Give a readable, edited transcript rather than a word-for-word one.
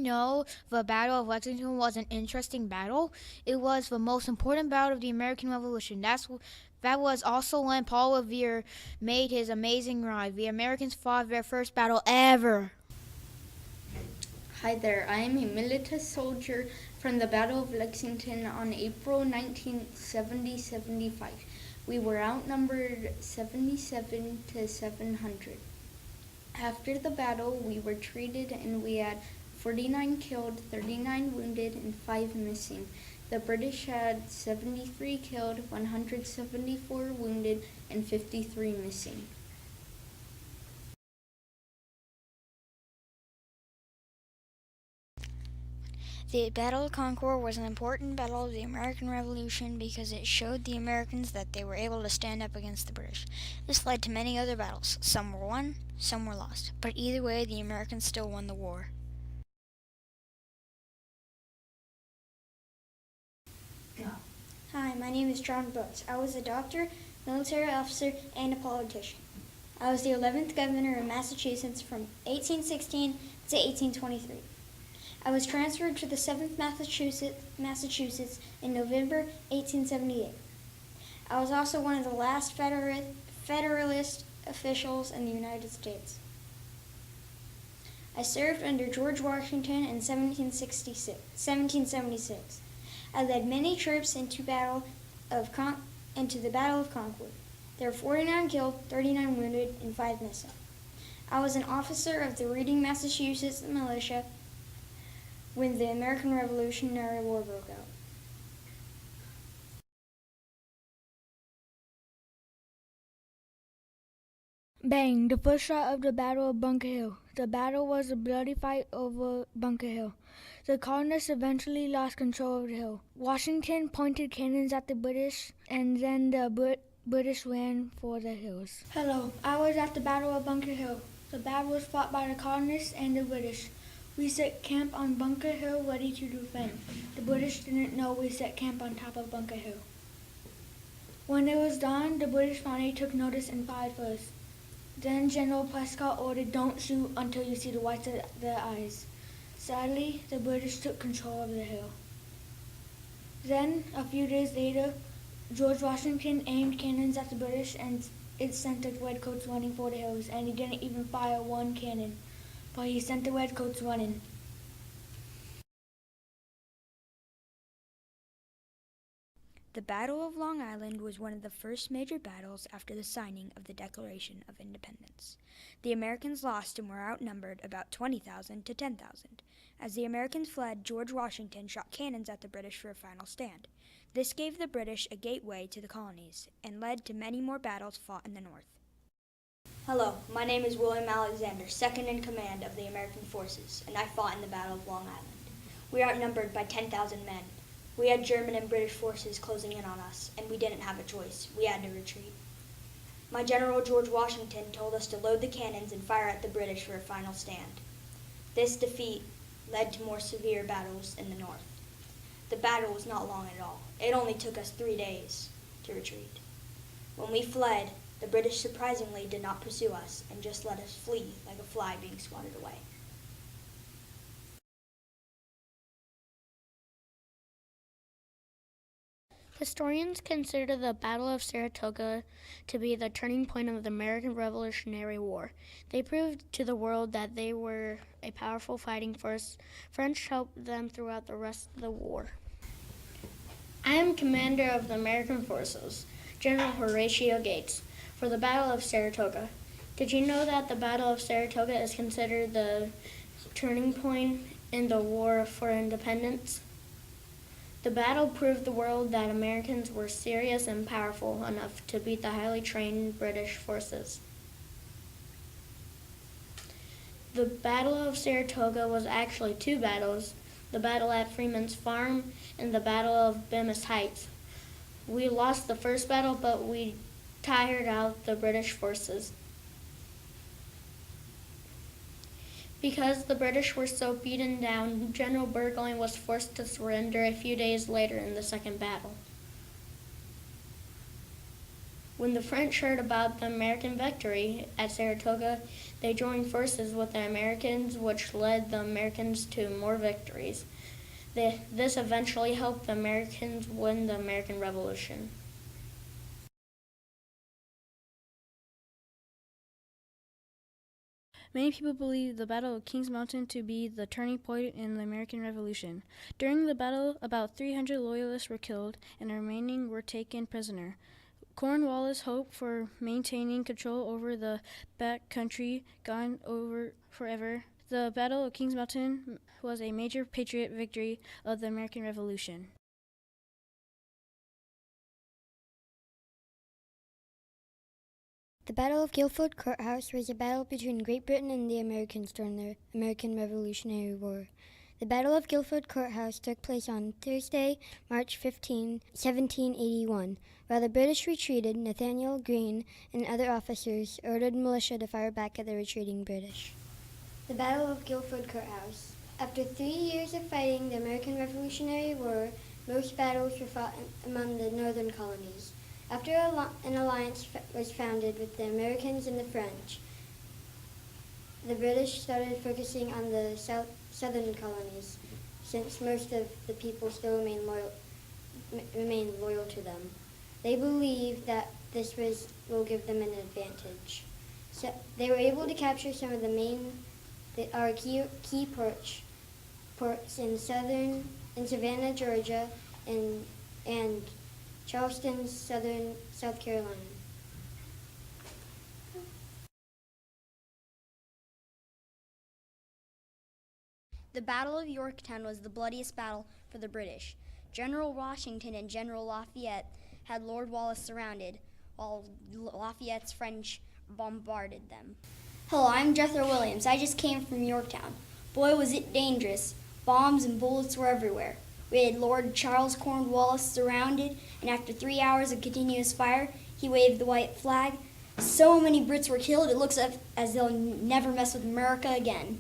know the Battle of Lexington was an interesting battle? It was the most important battle of the American Revolution. That was also when Paul Revere made his amazing ride. The Americans fought their first battle ever. Hi there, I am a military soldier from the Battle of Lexington on April 19, 1775. We were outnumbered 77 to 700. After the battle, we were treated and we had 49 killed, 39 wounded, and 5 missing. The British had 73 killed, 174 wounded, and 53 missing. The Battle of Concord was an important battle of the American Revolution because it showed the Americans that they were able to stand up against the British. This led to many other battles. Some were won, some were lost, but either way, the Americans still won the war. Hi, my name is John Butts. I was a doctor, military officer, and a politician. I was the 11th governor of Massachusetts from 1816 to 1823. I was transferred to the 7th Massachusetts in November 1878. I was also one of the last Federalist officials in the United States. I served under George Washington in 1776. I led many troops into the Battle of Concord. There were 49 killed, 39 wounded, and 5 missing. I was an officer of the Reading, Massachusetts militia when the American Revolutionary War broke out. Bang! The first shot of the Battle of Bunker Hill. The battle was a bloody fight over Bunker Hill. The colonists eventually lost control of the hill. Washington pointed cannons at the British, and then the British ran for the hills. Hello, I was at the Battle of Bunker Hill. The battle was fought by the colonists and the British. We set camp on Bunker Hill ready to defend. The British didn't know we set camp on top of Bunker Hill. When it was dawn, the British finally took notice and fired first. Then General Prescott ordered, "Don't shoot until you see the whites of their eyes." Sadly, the British took control of the hill. Then, a few days later, George Washington aimed cannons at the British and it sent the redcoats running for the hills, and he didn't even fire one cannon, but he sent the redcoats running. The Battle of Long Island was one of the first major battles after the signing of the Declaration of Independence. The Americans lost and were outnumbered about 20,000 to 10,000. As the Americans fled, George Washington shot cannons at the British for a final stand. This gave the British a gateway to the colonies and led to many more battles fought in the North. Hello, my name is William Alexander, second in command of the American forces, and I fought in the Battle of Long Island. We were outnumbered by 10,000 men. We had German and British forces closing in on us, and we didn't have a choice. We had to retreat. My General George Washington told us to load the cannons and fire at the British for a final stand. This defeat led to more severe battles in the North. The battle was not long at all. It only took us 3 days to retreat. When we fled, the British surprisingly did not pursue us and just let us flee like a fly being swatted away. Historians consider the Battle of Saratoga to be the turning point of the American Revolutionary War. They proved to the world that they were a powerful fighting force. French helped them throughout the rest of the war. I am commander of the American forces, General Horatio Gates, for the Battle of Saratoga. Did you know that the Battle of Saratoga is considered the turning point in the War for Independence? The battle proved the world that Americans were serious and powerful enough to beat the highly trained British forces. The Battle of Saratoga was actually 2 battles, the battle at Freeman's Farm and the Battle of Bemis Heights. We lost the first battle, but we tired out the British forces. Because the British were so beaten down, General Burgoyne was forced to surrender a few days later in the second battle. When the French heard about the American victory at Saratoga, they joined forces with the Americans, which led the Americans to more victories. This eventually helped the Americans win the American Revolution. Many people believe the Battle of Kings Mountain to be the turning point in the American Revolution. During the battle, about 300 Loyalists were killed and the remaining were taken prisoner. Cornwallis' hope for maintaining control over the back country gone over forever. The Battle of Kings Mountain was a major patriot victory of the American Revolution. The Battle of Guilford Courthouse was a battle between Great Britain and the Americans during the American Revolutionary War. The Battle of Guilford Courthouse took place on Thursday, March 15, 1781. While the British retreated, Nathaniel Greene and other officers ordered militia to fire back at the retreating British. The Battle of Guilford Courthouse. After 3 years of fighting the American Revolutionary War, most battles were fought among the northern colonies. After an alliance was founded with the Americans and the French, the British started focusing on the southern colonies, since most of the people still remain loyal to them. They believed that this will give them an advantage. So they were able to capture some of our key ports in Savannah, Georgia, and Charleston, South Carolina. The Battle of Yorktown was the bloodiest battle for the British. General Washington and General Lafayette had Lord Wallace surrounded, while Lafayette's French bombarded them. Hello, I'm Jethro Williams. I just came from Yorktown. Boy, was it dangerous. Bombs and bullets were everywhere. We had Lord Charles Cornwallis surrounded, and after 3 hours of continuous fire, he waved the white flag. So many Brits were killed, it looks as though they'll never mess with America again.